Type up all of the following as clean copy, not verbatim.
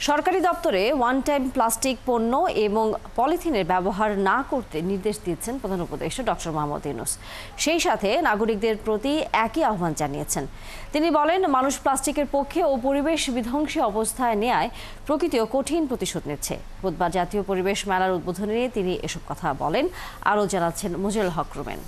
সরকারি দপ্তরে one time plastic পণ্য এবং পলিথিনের ব্যবহার না করতে নির্দেশ দিয়েছেন প্রধান উপদেষ্টা ডক্টর মোহাম্মদ ইউনূস। সেই সাথে নাগরিকদের প্রতি একই আহ্বান জানিয়েছেন। তিনি বলেন, মানুষ প্লাস্টিকের পক্ষে ও পরিবেশ বিধ্বংসী অবস্থায় নেয় প্রকৃতিও কঠিন প্রতিশোধ নিচ্ছে। বুধবার জাতীয় পরিবেশ মেলার উদ্বোধনে তিনি এসব কথা বলেন। আরও জানাচ্ছেন মুজিবুল হক রুমেন।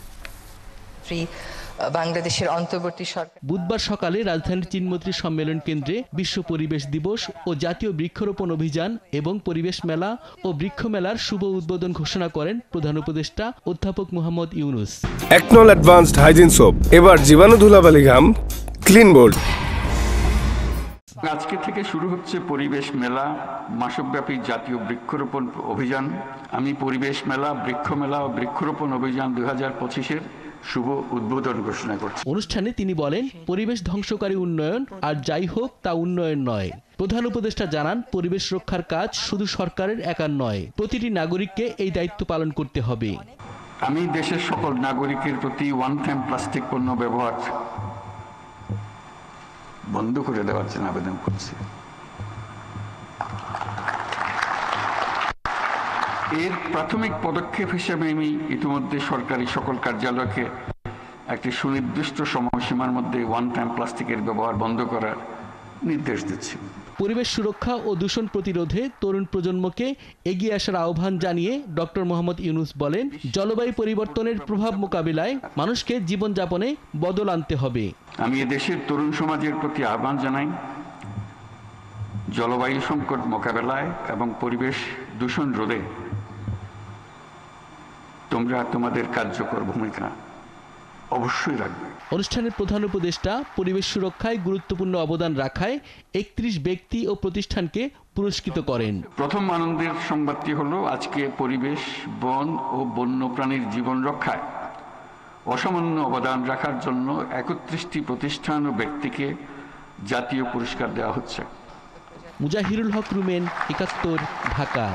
বাংলাদেশের অন্তর্বর্তী সরকার বুধবার সকালে রাজধানীর চিনমৈত্রী সম্মেলন কেন্দ্রে বিশ্ব পরিবেশ দিবস ও জাতীয় বৃক্ষরোপণ অভিযান এবং পরিবেশ মেলা ও বৃক্ষ মেলার শুভ উদ্বোধন ঘোষণা করেন প্রধান উপদেষ্টা অধ্যাপক মোহাম্মদ ইউনূস। একনল অ্যাডভান্সড হাইজিন সোপ, এবার জীবাণু ধুলাবালি ঘাম ক্লিন বোল্ড। আজকে থেকে শুরু হচ্ছে পরিবেশ মেলা, মাসব্যাপী জাতীয় বৃক্ষরোপণ অভিযান। আমি পরিবেশ মেলা, বৃক্ষ মেলা ও বৃক্ষরোপণ অভিযান 2025-এর শুভ উদ্বোধন ঘোষণা করছি। অনুষ্ঠানে তিনি বলেন, পরিবেশ ধ্বংসকারী উন্নয়ন আর যাই হোক তা উন্নয়ন নয়। প্রধান উপদেষ্টা জানান, পরিবেশ রক্ষার কাজ শুধু সরকারের একার নয়, প্রতিটি নাগরিককে এই দায়িত্ব পালন করতে হবে। আমি দেশের সকল নাগরিকের প্রতি ওয়ান টাইম প্লাস্টিক পণ্য ব্যবহার বন্ধ করে দেওয়ার জন্য আবেদন করছি। এর প্রাথমিক পদক্ষেপ হিসেবে আমি ইতিমধ্যে সরকারি সকল কার্যালয়কে একটি সুনির্দিষ্ট সময়সীমার মধ্যে ওয়ান টাইম প্লাস্টিকের ব্যবহার বন্ধ করার নির্দেশ দিচ্ছি। পরিবেশ সুরক্ষা ও দূষণ প্রতিরোধে তরুণ প্রজন্মকে এগিয়ে আসার আহ্বান জানিয়ে ডক্টর মোহাম্মদ ইউনূস বলেন, জলবায়ু পরিবর্তনের প্রভাব মোকাবিলায় মানুষকে জীবনযাপনে বদল আনতে হবে। আমি এদেশের তরুণ সমাজের প্রতি আহ্বান জানাই, জলবায়ু সংকট মোকাবেলায় এবং পরিবেশ দূষণ রোধে তোমরা তোমাদের কার্যকর ভূমিকা অবশ্যই রাখবে। অনুষ্ঠানের প্রধান উপদেষ্টা পরিবেশ সুরক্ষায় গুরুত্বপূর্ণ অবদান রাখায় 31 ব্যক্তি ও প্রতিষ্ঠানকে পুরস্কৃত করেন। প্রথম আনন্দের সংবাদটি হলো, আজকে পরিবেশ, বন ও বন্যপ্রাণীর জীবন রক্ষায় অসামান্য অবদান রাখার জন্য 31টি প্রতিষ্ঠান ও ব্যক্তিকে জাতীয় পুরস্কার দেওয়া হচ্ছে। মুজাহিরুল হক রুমেন, 71, ঢাকা।